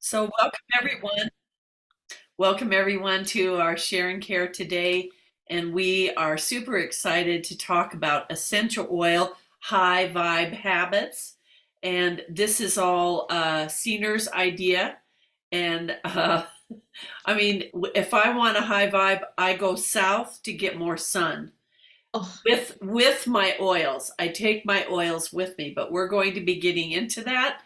So welcome everyone. Welcome everyone to our Share and Care today. And we are super excited to talk about essential oil high vibe habits. And this is all Seener's idea. And I mean, if I want a high vibe, I go south to get more sun Oh, with my oils. I take my oils with me, but we're going to be getting into that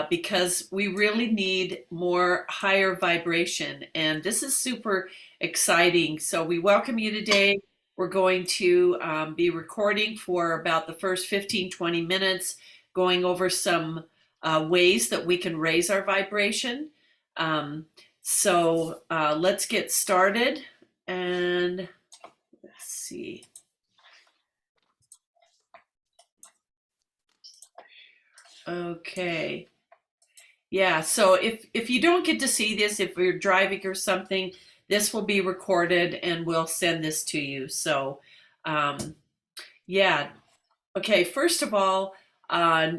because we really need more higher vibration. And this is super exciting. So we welcome you today. We're going to be recording for about the first 15, 20 minutes, going over some ways that we can raise our vibration. Um, so let's get started. And let's see. Okay. Yeah, so if you don't get to see this, if you're driving or something, this will be recorded and we'll send this to you. So, um, yeah. Okay, first of all, uh,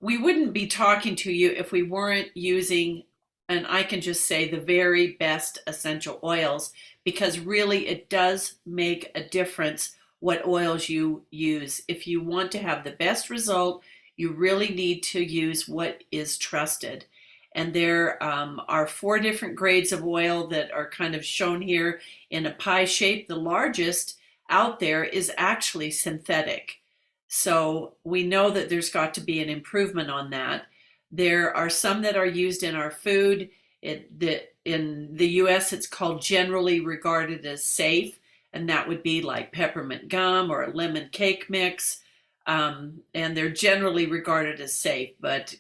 we wouldn't be talking to you if we weren't using, and I can just say the very best essential oils, because really it does make a difference what oils you use. If you want to have the best result, you really need to use what is trusted. And there are four different grades of oil that are kind of shown here in a pie shape. The largest out there is actually synthetic. So we know that there's got to be an improvement on that. There are some that are used in our food. In the US, it's called generally regarded as safe, and that would be like peppermint gum or a lemon cake mix. And they're generally regarded as safe, but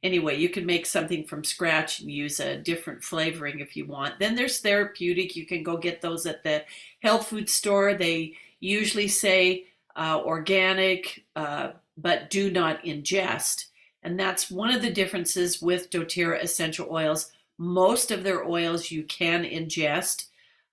anyway, you can make something from scratch and use a different flavoring if you want. Then there's therapeutic. You can go get those at the health food store. They usually say organic, but do not ingest. And that's one of the differences with doTERRA essential oils. Most of their oils you can ingest,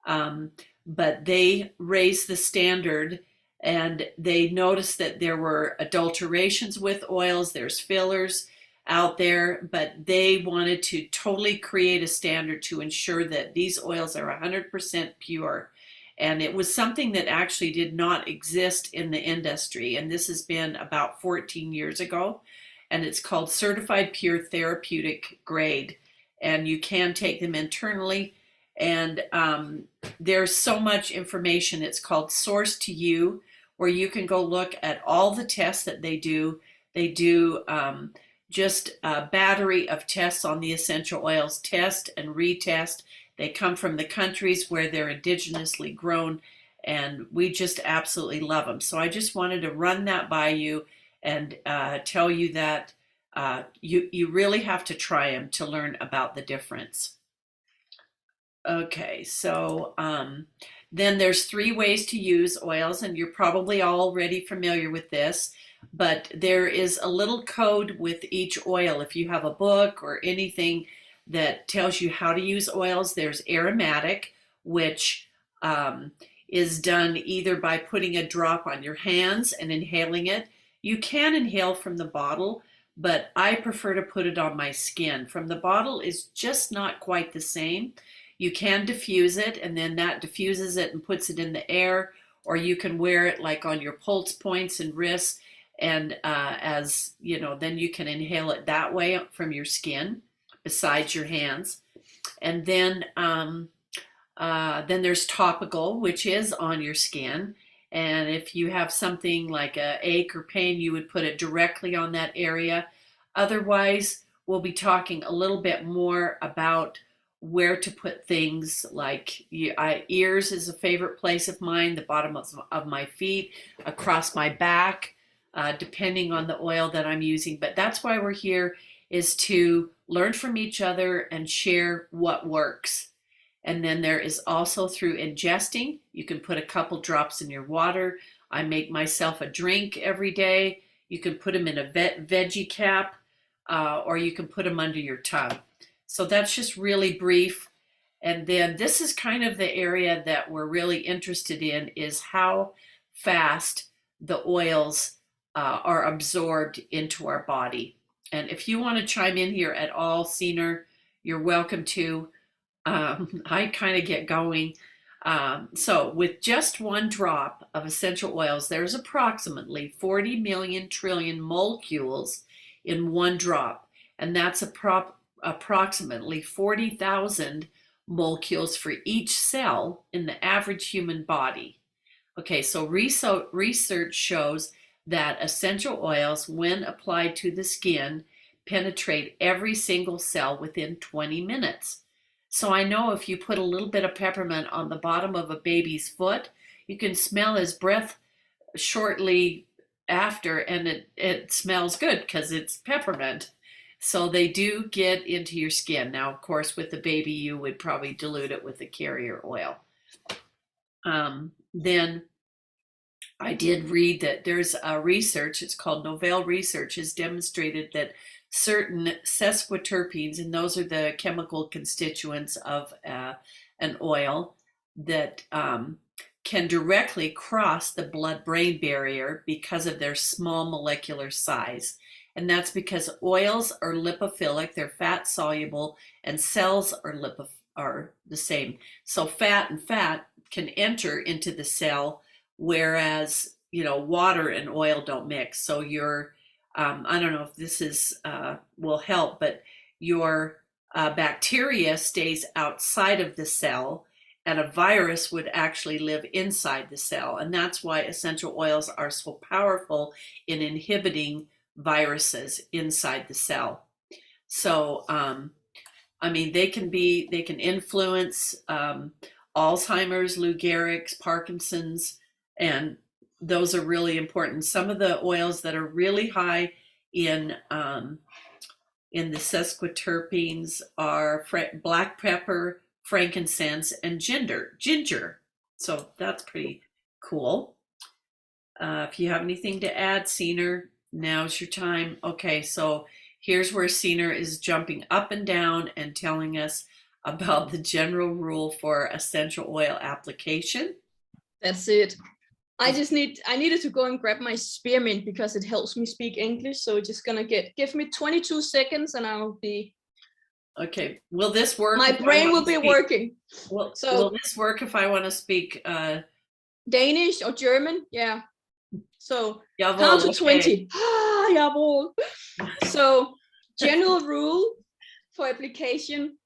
um, but they raise the standard, and they noticed that there were adulterations with oils, there's fillers out there, but they wanted to totally create a standard to ensure that these oils are 100% pure. And it was something that actually did not exist in the industry. And this has been about 14 years ago. And it's called Certified Pure Therapeutic Grade. And you can take them internally. And there's so much information. It's called Source to You, where you can go look at all the tests that they do. They do just a battery of tests on the essential oils, test and retest. They come from the countries where they're indigenously grown, and we just absolutely love them. So I just wanted to run that by you and tell you that you really have to try them to learn about the difference. Okay, so then there's three ways to use oils, and you're probably already familiar with this, but there is a little code with each oil. If you have a book or anything that tells you how to use oils, there's aromatic, which um, is done either by putting a drop on your hands and inhaling it. You can inhale from the bottle, but I prefer to put it on my skin. From the bottle is just not quite the same. You can diffuse it, and then that diffuses it and puts it in the air, or you can wear it like on your pulse points and wrists, and as you know, then you can inhale it that way from your skin, besides your hands. And then there's topical, which is on your skin. And if you have something like a ache or pain, you would put it directly on that area. Otherwise, we'll be talking a little bit more about where to put things like ears is a favorite place of mine, the bottom of my feet, across my back, depending on the oil that I'm using. But that's why we're here, is to learn from each other and share what works. And then there is also through ingesting. You can put a couple drops in your water. I make myself a drink every day. You can put them in a veggie cap, or you can put them under your tongue. So that's just really brief. And then this is kind of the area that we're really interested in, is how fast the oils are absorbed into our body. And if you want to chime in here at all, Seener, you're welcome to. I kind of get going. So with just one drop of essential oils, there's approximately 40 million trillion molecules in one drop. And that's approximately 40,000 molecules for each cell in the average human body. Okay, so research shows that essential oils, when applied to the skin, penetrate every single cell within 20 minutes. So I know if you put a little bit of peppermint on the bottom of a baby's foot, you can smell his breath shortly after, and it smells good because it's peppermint. So they do get into your skin. Now, of course, with the baby, you would probably dilute it with the carrier oil. Then I did read that there's a research, it's called Novell Research, has demonstrated that certain sesquiterpenes, and those are the chemical constituents of an oil, that can directly cross the blood-brain barrier because of their small molecular size. And that's because oils are lipophilic, they're fat soluble, and cells are the same. So fat and fat can enter into the cell, whereas water and oil don't mix. So your I don't know if this will help, but your bacteria stays outside of the cell, and a virus would actually live inside the cell. And that's why essential oils are so powerful in inhibiting viruses inside the cell. So I mean, they can influence Alzheimer's, Lou Gehrig's, Parkinson's, and those are really important. Some of the oils that are really high in the sesquiterpenes are black pepper, frankincense, and ginger. So that's pretty cool. If you have anything to add, Seener, now's your time. Okay, so here's where Seener is jumping up and down and telling us about the general rule for essential oil application. That's it. I needed to go and grab my spearmint because it helps me speak English. So just gonna give me 22 seconds and I'll be. Okay, will this work? My brain will be working. Will this work if I want to speak Danish or German? Yeah. So jawohl, count to okay. 20. Jawohl. So general rule for application.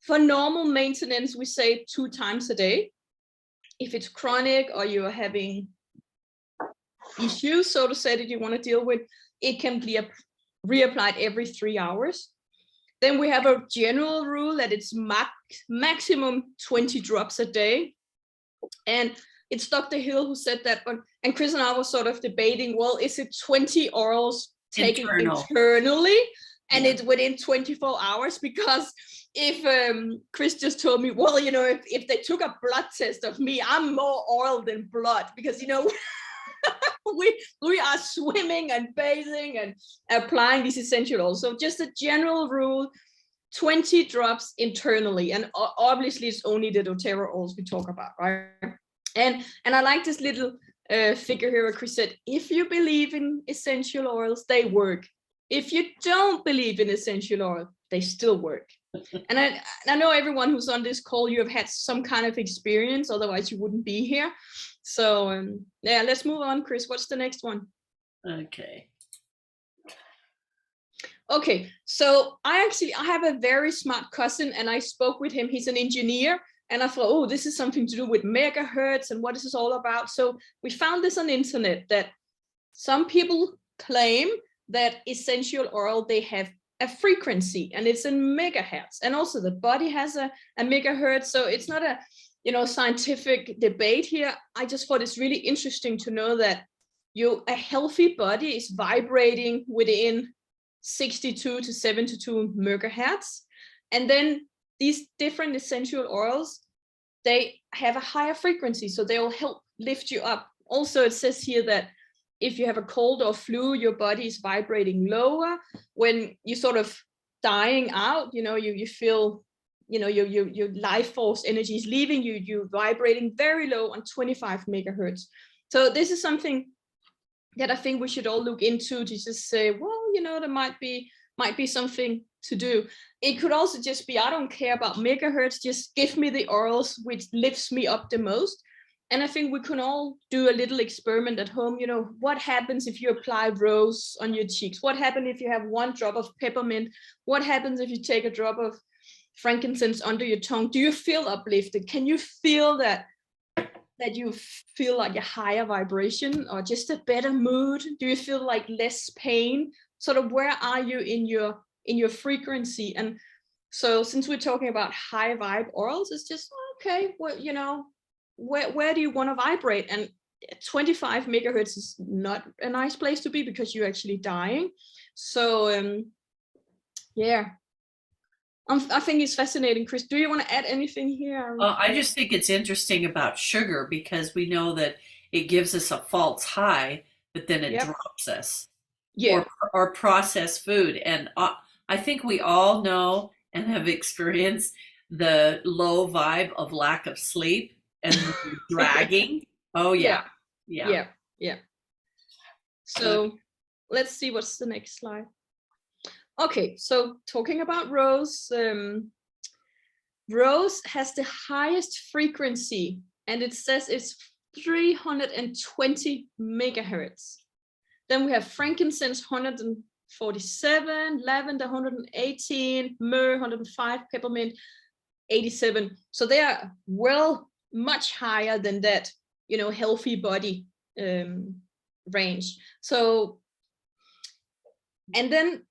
For normal maintenance, we say 2 times a day. If it's chronic or you're having issues, so to say, that you want to deal with, it can be reapplied every 3 hours. Then we have a general rule that it's maximum 20 drops a day. And it's Dr. Hill who said that, and Chris and I were sort of debating, well, is it 20 orals taken internally and it's within 24 hours? Because if Chris just told me, well, if they took a blood test of me, I'm more oil than blood, because we are swimming and bathing and applying these essential oils. So just a general rule, 20 drops internally, and obviously it's only the doTERRA oils we talk about, right? And I like this little figure here where Chris said, if you believe in essential oils, they work. If you don't believe in essential oil, they still work. And I know everyone who's on this call, you have had some kind of experience, otherwise you wouldn't be here. So yeah, let's move on, Chris. What's the next one? Okay, so I have a very smart cousin, and I spoke with him. He's an engineer, and I thought, oh, this is something to do with megahertz, and what is this all about? So we found this on the internet, that some people claim that essential oil, they have a frequency, and it's in megahertz, and also the body has a megahertz. So it's not a scientific debate here. I just thought it's really interesting to know that a healthy body is vibrating within 62 to 72 megahertz, and then these different essential oils, they have a higher frequency, so they will help lift you up. Also, it says here that if you have a cold or flu, your body is vibrating lower. When you're sort of dying out, you feel, your life force energy is leaving you, you're vibrating very low on 25 megahertz. So this is something that I think we should all look into, to just say, well, there might be might be something to do. It could also just be, I don't care about megahertz, just give me the orals which lifts me up the most. And I think we can all do a little experiment at home. You know, what happens if you apply rose on your cheeks? What happens if you have 1 drop of peppermint? What happens if you take a drop of frankincense under your tongue? Do you feel uplifted? Can you feel that you feel like a higher vibration or just a better mood? Do you feel like less pain? Sort of, where are you in your frequency? And so since we're talking about high vibe orals, it's just okay, well, you know, where do you want to vibrate? And 25 megahertz is not a nice place to be because you're actually dying. So yeah, I think it's fascinating. Chris, do you want to add anything here? I just think it's interesting about sugar because we know that it gives us a false high, but then it Yep. drops us. Yeah. Or processed food. And I think we all know and have experienced the low vibe of lack of sleep and dragging. Oh yeah, yeah. Yeah. Yeah. So let's see what's the next slide. Okay, so talking about rose, rose has the highest frequency, and it says it's 320 megahertz. Then we have frankincense 147, lavender 118, myrrh 105, peppermint 87. So they are much higher than that, you know, healthy body range. So, and then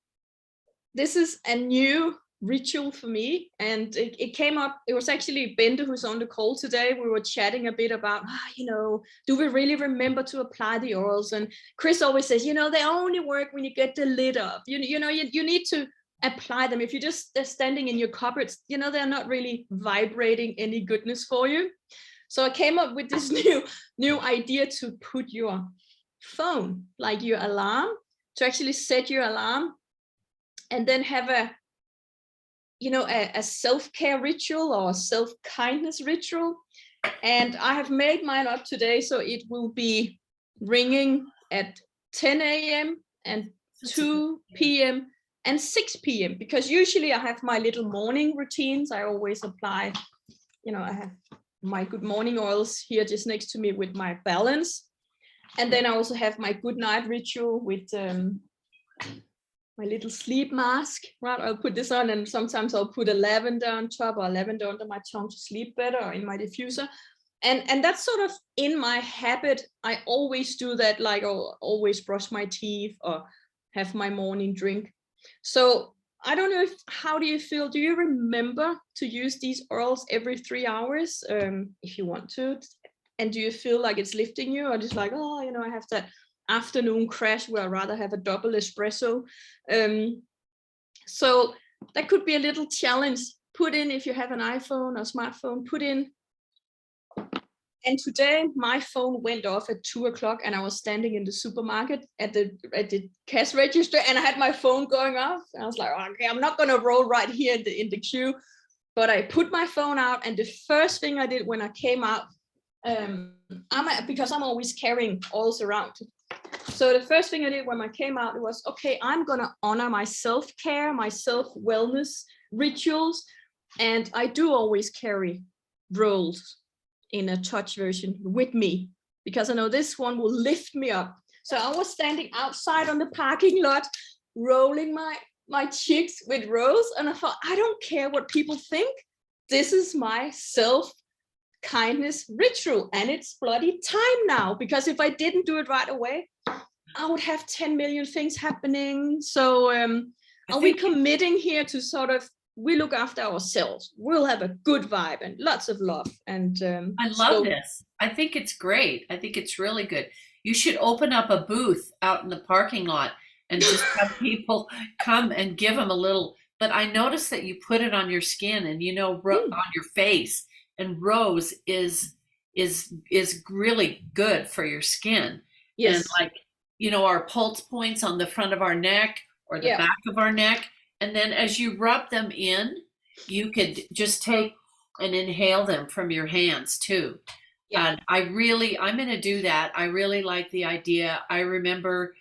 this is a new ritual for me, and it came up. It was actually Bente who's on the call today. We were chatting a bit about, you know, do we really remember to apply the orals? And Chris always says, you know, they only work when you get the lid up. You know, you need to apply them. If you're just they're standing in your cupboards, you know, they're not really vibrating any goodness for you. So I came up with this new idea to put your phone, like your alarm, to actually set your alarm, and then have a, you know, a self-care ritual or a self-kindness ritual. And I have made mine up today, so it will be ringing at 10 a.m. and 2 p.m. and 6 p.m. because usually I have my little morning routines. I always apply, you know, I have my good morning oils here just next to me with my balance. And then I also have my good night ritual with my little sleep mask, right? I'll put this on, and sometimes I'll put a lavender on top or lavender under my tongue to sleep better, or in my diffuser. And that's sort of in my habit. I always do that, like I'll always brush my teeth or have my morning drink. So I don't know how do you feel? Do you remember to use these orals every 3 hours if you want to? And do you feel like it's lifting you, or just like, oh, you know, I have that afternoon crash where I rather have a double espresso? So that could be a little challenge. Put in, if you have an iPhone or smartphone, put in. And today my phone went off at 2 o'clock, and I was standing in the supermarket at the cash register, and I had my phone going off. And I was like, okay, I'm not gonna roll right here in the queue. But I put my phone out, and the first thing I did when I came out, because I'm always carrying oils around. So the first thing I did when I came out, it was, okay, I'm gonna honor my self-care, my self-wellness rituals. And I do always carry rolls in a touch version with me, because I know this one will lift me up. So I was standing outside on the parking lot, rolling my cheeks with rose, and I thought, I don't care what people think. This is my self-kindness ritual, and it's bloody time now, because if I didn't do it right away, I would have 10 million things happening. So are we committing here to sort of, we look after ourselves, we'll have a good vibe and lots of love. And I love this. I think it's great. I think it's really good. You should open up a booth out in the parking lot and just have people come and give them a little. But I noticed that you put it on your skin and, you know, on your face. And rose is really good for your skin. Yes. And like, you know, our pulse points on the front of our neck or the back of our neck. And then as you rub them in, you could just take and inhale them from your hands too. Yeah. And I'm going to do that. I really like the idea. I remember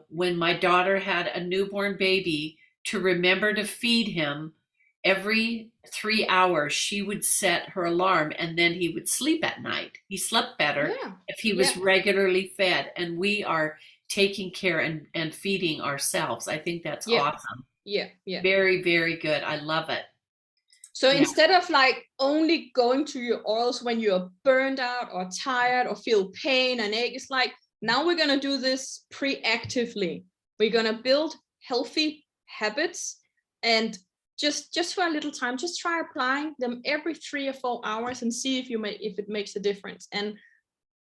when my daughter had a newborn baby, to remember to feed him every 3 hours. She would set her alarm and then he would sleep at night. He slept better Yeah. if he was Yeah. regularly fed, and we are taking care and feeding ourselves. I think that's Yeah. awesome. Yeah. Yeah. Very, very good. I love it. So Yeah. instead of like only going to your oils when you're burned out or tired or feel pain and ache, it's like now we're going to do this preactively. We're going to build healthy habits, and just for a little time, just try applying them every 3 or 4 hours and see if it makes a difference. And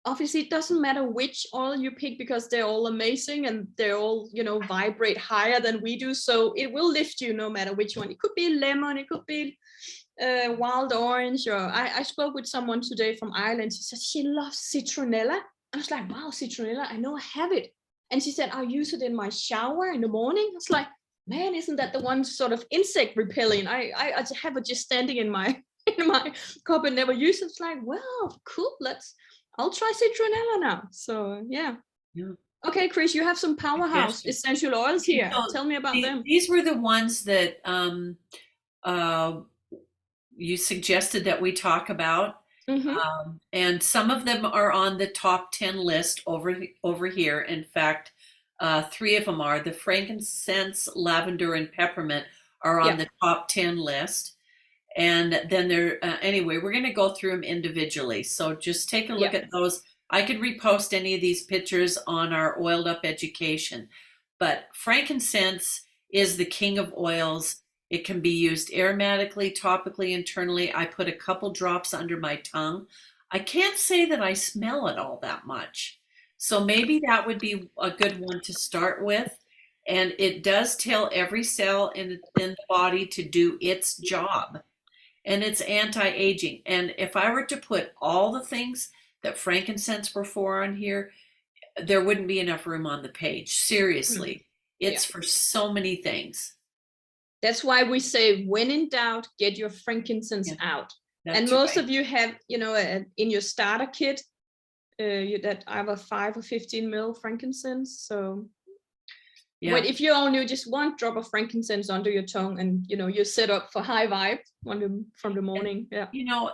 obviously it doesn't matter which oil you pick because they're all amazing and they're all, vibrate higher than we do, so it will lift you no matter which one. It could be lemon, it could be wild orange, or I spoke with someone today from Ireland. She said she loves citronella. I was like, wow, citronella, I know I have it. And she said, I use it in my shower in the morning. I was like, man, isn't that the one sort of insect repelling? I have it just standing in my in my cup and never use it. It's like, well, cool, I'll try citronella now. So yeah. Yeah. Okay, Chris, you have some powerhouse Suggestion. essential oils Okay, here. so Tell me about them. these were the ones that uh, you suggested that we talk about. Mm-hmm. And some of them are on the top 10 list over here. In fact, three of them are. The frankincense, lavender, and peppermint are on Yeah. the top 10 list. And then anyway, we're going to go through them individually. So just take a look Yeah. at those. I could repost any of these pictures on our Oiled Up Education. But frankincense is the king of oils. It can be used aromatically, topically, internally. I put a couple drops under my tongue. I can't say that I smell it all that much. So maybe that would be a good one to start with. And it does tell every cell in the body to do its job. And it's anti-aging. And if I were to put all the things that frankincense were for on here, there wouldn't be enough room on the page. Mm. Seriously, Yeah. it's for so many things. That's why we say, when in doubt, get your frankincense Yeah, out. And that's most right. of you have, in your starter kit, that either 5 or 15 mil frankincense. So, Yeah. but if you only just one drop of frankincense under your tongue, and you're set up for high vibe from the And, morning. Yeah.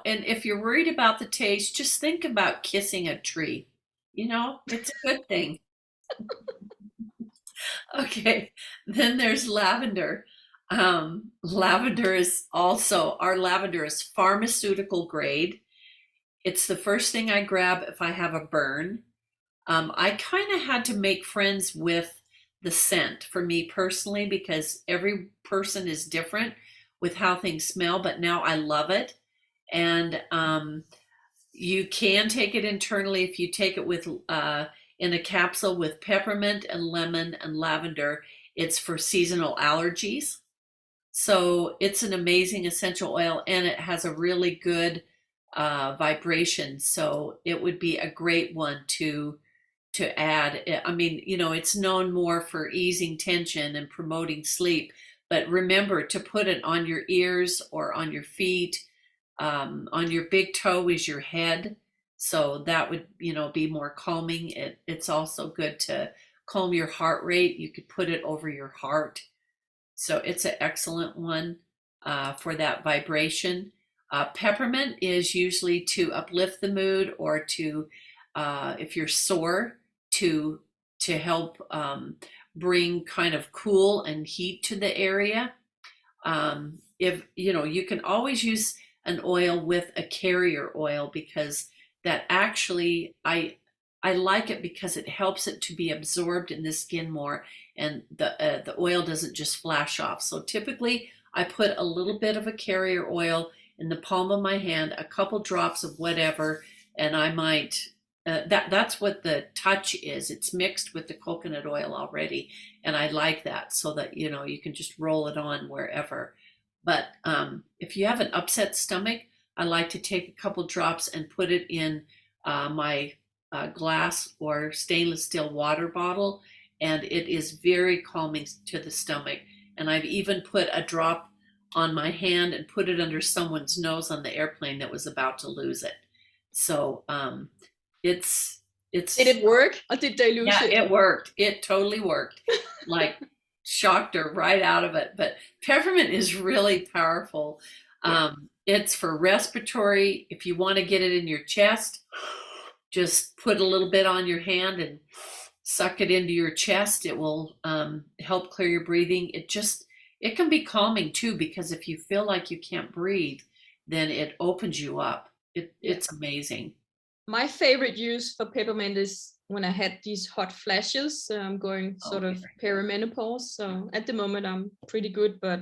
and if you're worried about the taste, just think about kissing a tree. It's a good thing. Okay. Then there's lavender. Our lavender is pharmaceutical grade. It's the first thing I grab if I have a burn. I kind of had to make friends with the scent for me personally because every person is different with how things smell, but now I love it. And you can take it internally if you take it with in a capsule with peppermint and lemon and lavender. It's for seasonal allergies. So it's an amazing essential oil and it has a really good vibration. So it would be a great one to add. I mean, it's known more for easing tension and promoting sleep, but remember to put it on your ears or on your feet. On your big toe is your head. So that would, be more calming. It's also good to calm your heart rate. You could put it over your heart. So it's an excellent one for that vibration. Peppermint is usually to uplift the mood or to, if you're sore, to help bring kind of cool and heat to the area. If you can always use an oil with a carrier oil because that actually I like it because it helps it to be absorbed in the skin more, and the oil doesn't just flash off. So typically, I put a little bit of a carrier oil in the palm of my hand, a couple drops of whatever, and I might. That's what the touch is. It's mixed with the coconut oil already, and I like that so that you can just roll it on wherever. But if you have an upset stomach, I like to take a couple drops and put it in my glass or stainless steel water bottle, and it is very calming to the stomach. And I've even put a drop on my hand and put it under someone's nose on the airplane that was about to lose it. So it's Did It's it work or did they lose yeah, it? it worked. It totally worked. Like shocked her right out of it. But peppermint is really powerful. Yeah. It's for respiratory. If you want to get it in your chest, just put a little bit on your hand and suck it into your chest. It will help clear your breathing. It can be calming too, because if you feel like you can't breathe, then it opens you up. Yeah. It's amazing. My favorite use for peppermint is when I had these hot flashes. I'm going sort Okay. of perimenopause. So at the moment, I'm pretty good, but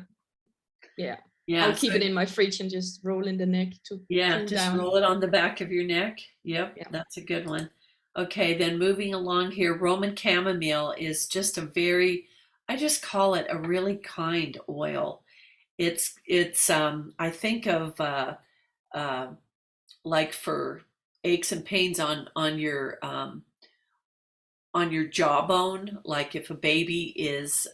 yeah, Yeah. I'll keep So it in my fridge and just roll in the neck to yeah, cool just down. roll it on the back of your neck. Yep, Yeah. that's a good one. Okay, then moving along here, Roman chamomile is just a very, I just call it a really kind oil. It's I think of uh like for aches and pains on your jawbone, like if a baby is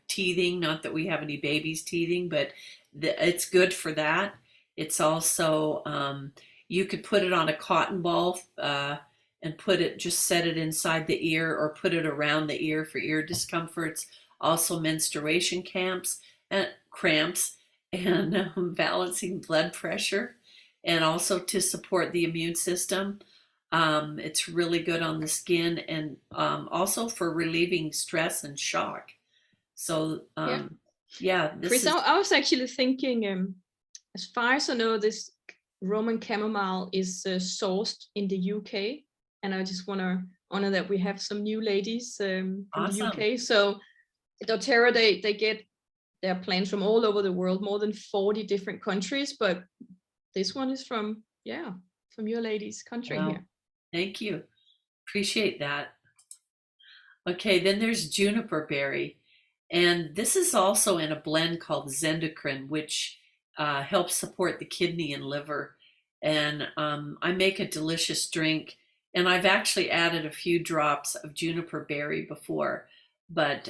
teething, not that we have any babies teething, but it's good for that. It's also, you could put it on a cotton ball and just set it inside the ear or put it around the ear for ear discomforts, also menstruation cramps, and balancing blood pressure, and also to support the immune system. It's really good on the skin and also for relieving stress and shock. So, Yeah. yeah, this Chris, is I was actually thinking, as far as I know, this Roman chamomile is sourced in the UK. And I just want to honor that we have some new ladies from the awesome. UK. So doTERRA, they get their plants from all over the world, more than 40 different countries. But this one is from, yeah, from your ladies' country Well, here. thank you. Appreciate that. Okay, then there's juniper berry. And this is also in a blend called Zendocrine, which helps support the kidney and liver. And I make a delicious drink. And I've actually added a few drops of juniper berry before, but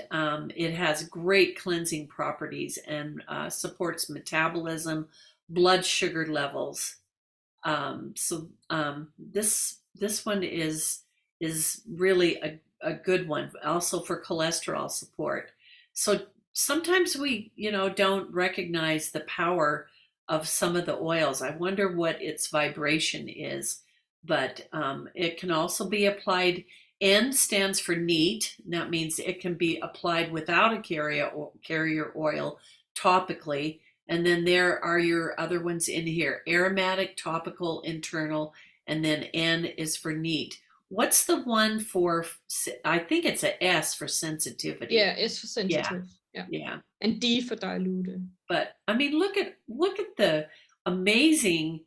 it has great cleansing properties and supports metabolism, blood sugar levels. This one is really a good one, also for cholesterol support. So sometimes we, don't recognize the power of some of the oils. I wonder what its vibration is, but it can also be applied. N stands for neat. That means it can be applied without a carrier oil topically. And then there are your other ones in here: aromatic, topical, internal, and then N is for neat. What's the one for? I think it's a S for sensitivity. Yeah, it's for Yeah, sensitive. Yeah. yeah. And D for diluted. But I mean, look at the amazing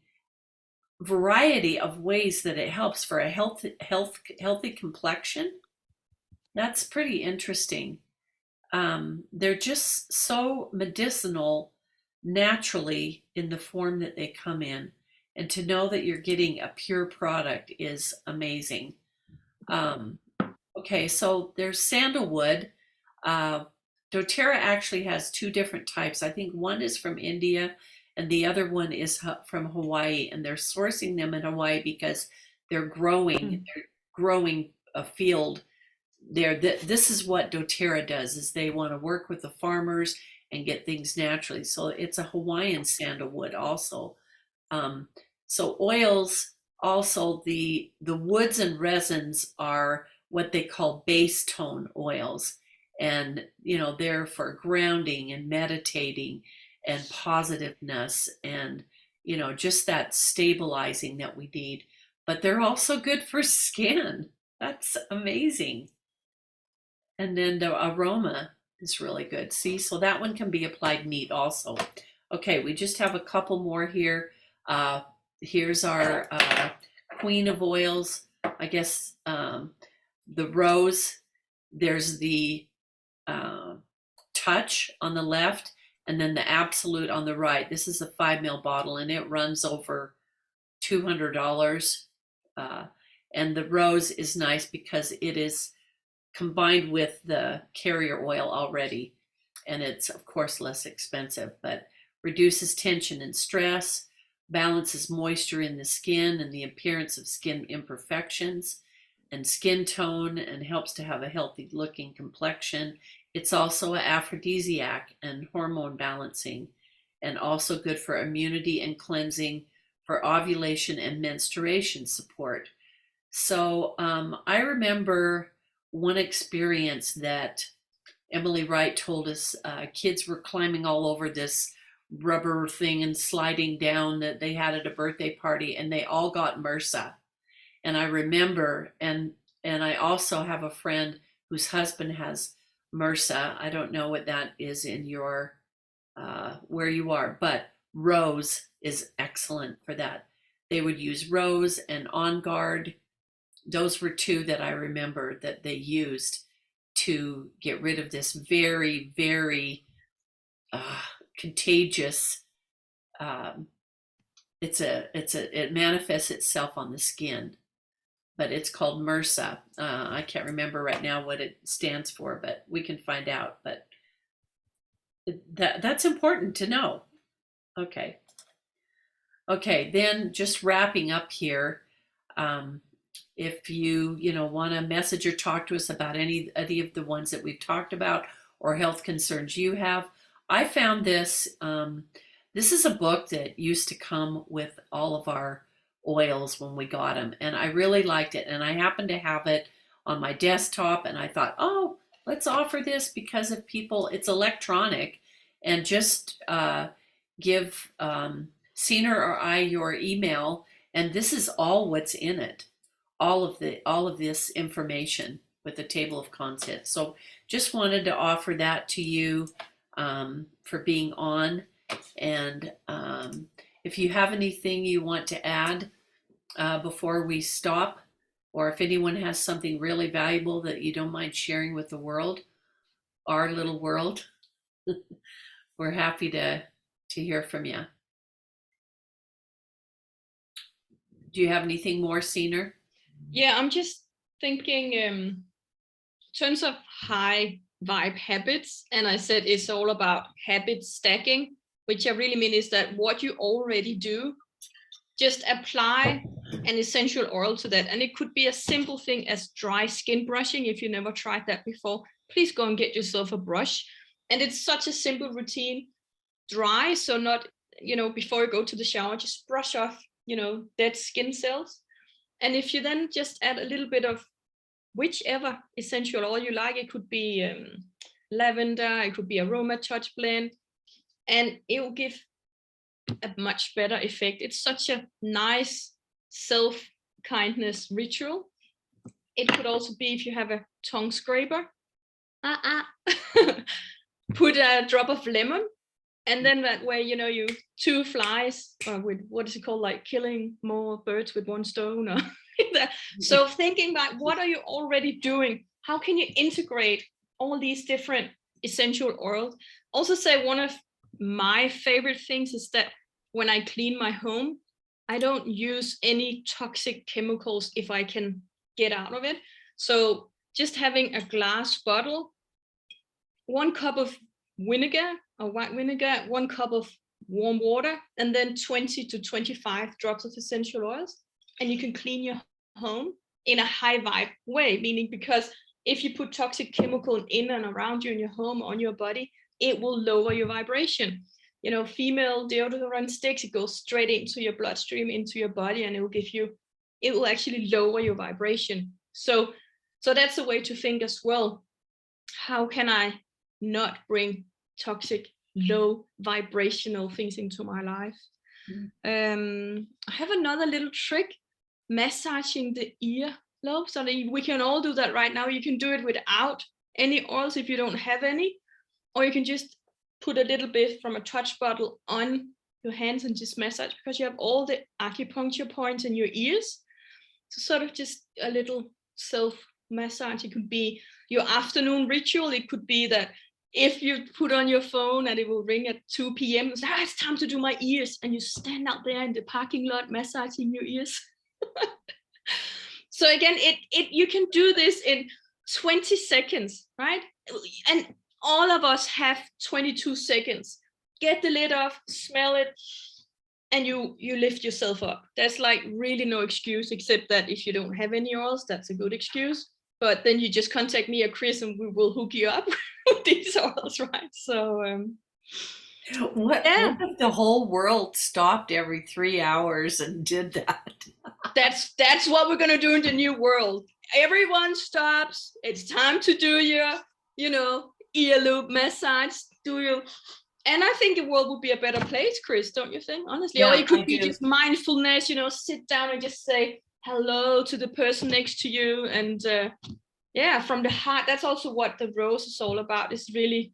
variety of ways that it helps for a healthy complexion. That's pretty interesting. They're just so medicinal naturally in the form that they come in. And to know that you're getting a pure product is amazing. Um, okay, so there's sandalwood. Uh, doTERRA actually has two different types. I think one is from India and the other one is from Hawaii. And they're sourcing them in Hawaii because they're growing a field there. This is what doTERRA does, is they want to work with the farmers and get things naturally. So it's a Hawaiian sandalwood also. um, so oils, also the woods and resins are what they call base tone oils, and they're for grounding and meditating and positiveness, and just that stabilizing that we need. But they're also good for skin. That's amazing. And then the aroma is really good. See, so that one can be applied neat also. Okay, we just have a couple more here. Uh, here's our queen of oils. I guess the rose. There's the uh, touch on the left, and then the absolute on the right. This is a 5 ml bottle, and it runs over $200. Uh, and the rose is nice because it is combined with the carrier oil already. And it's, of course, less expensive, but reduces tension and stress, balances moisture in the skin and the appearance of skin imperfections. and skin tone and helps to have a healthy looking complexion. It's also an aphrodisiac and hormone balancing, and also good for immunity and cleansing, for ovulation and menstruation support. So I remember one experience that Emily Wright told us. Kids were climbing all over this rubber thing and sliding down that they had at a birthday party, and they all got MRSA. And I remember, and I also have a friend whose husband has MRSA. I don't know what that is in your where you are, but Rose is excellent for that. They would use Rose and On Guard. Those were two that I remember that they used to get rid of this very, very contagious. It manifests itself on the skin, but it's called MRSA. I can't remember right now what it stands for, but we can find out. But that's important to know. Okay. Okay, then just wrapping up here. If you want to message or talk to us about any of the ones that we've talked about or health concerns you have, I found this. This is a book that used to come with all of our oils when we got them, and I really liked it. And I happened to have it on my desktop, and I thought, oh, let's offer this because of people. It's electronic, and just give Sina or I your email, and this is all what's in it. All of this information with the table of contents. So just wanted to offer that to you for being on. And if you have anything you want to add before we stop, or if anyone has something really valuable that you don't mind sharing with the world, our little world, we're happy to hear from you. Do you have anything more, Sina? Yeah, I'm just thinking in terms of high vibe habits, and I said it's all about habit stacking, which I really mean is that what you already do, just apply an essential oil to that. And it could be a simple thing as dry skin brushing. If you never tried that before, please go and get yourself a brush. And it's such a simple routine. Dry, so not, before you go to the shower, just brush off, dead skin cells. And if you then just add a little bit of whichever essential oil you like, it could be lavender, it could be aroma touch blend, and it will give a much better effect. It's such a nice self-kindness ritual. It could also be if you have a tongue scraper, put a drop of lemon, and then that way, you two flies, or with what is it called, like killing more birds with one stone, or so thinking about what are you already doing? How can you integrate all these different essential oils? Also say one of my favorite things is that when I clean my home, I don't use any toxic chemicals if I can get out of it. So just having a glass bottle, 1 cup of vinegar or white vinegar, 1 cup of warm water, and then 20 to 25 drops of essential oils, and you can clean your home in a high vibe way, meaning because if you put toxic chemical in and around you in your home, on your body, it will lower your vibration. Female deodorant sticks, it goes straight into your bloodstream, into your body, and it will actually lower your vibration. So that's a way to think as well. How can I not bring toxic, low vibrational things into my life? I have another little trick, massaging the ear lobes. So we can all do that right now. You can do it without any oils if you don't have any, or you can just put a little bit from a touch bottle on your hands and just massage, because you have all the acupuncture points in your ears. So sort of just a little self massage. It could be your afternoon ritual. It could be that if you put on your phone and it will ring at 2 p.m. It's time to do my ears, and you stand out there in the parking lot massaging your ears. So again, you can do this in 20 seconds, right? And all of us have 22 seconds. Get the lid off, smell it, and you lift yourself up. There's like really no excuse except that if you don't have any oils, that's a good excuse. But then you just contact me or Chris and we will hook you up with these oils, right? So What yeah, if the whole world stopped every 3 hours and did that? that's what we're gonna do in the new world. Everyone stops. It's time to do your, ear loop massage. Do your, and I think the world would be a better place, Chris, don't you think? Honestly, or Yeah, it I could be do. just mindfulness. Sit down and just say hello to the person next to you, and yeah, from the heart. That's also what the rose is all about. Is really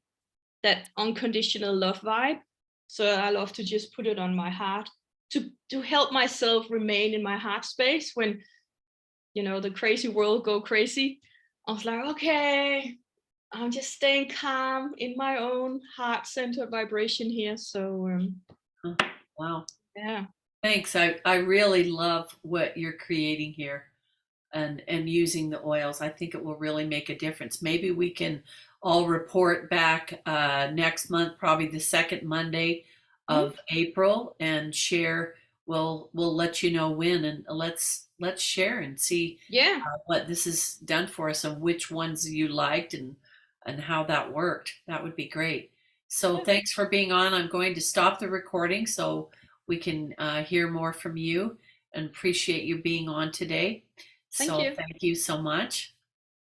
that unconditional love vibe. So I love to just put it on my heart to help myself remain in my heart space when the crazy world go crazy. I was like, okay, I'm just staying calm in my own heart center vibration here. So Huh, wow. yeah, Thanks. I really love what you're creating here and using the oils. I think it will really make a difference. Maybe we can all report back next month, probably the second Monday mm, of April, and share. We'll let you know when, and let's share and see yeah, what this has done for us and which ones you liked and how that worked. That would be great. So yeah. thanks for being on. I'm going to stop the recording so we can hear more from you, and appreciate you being on today. Thank So you. thank you so much.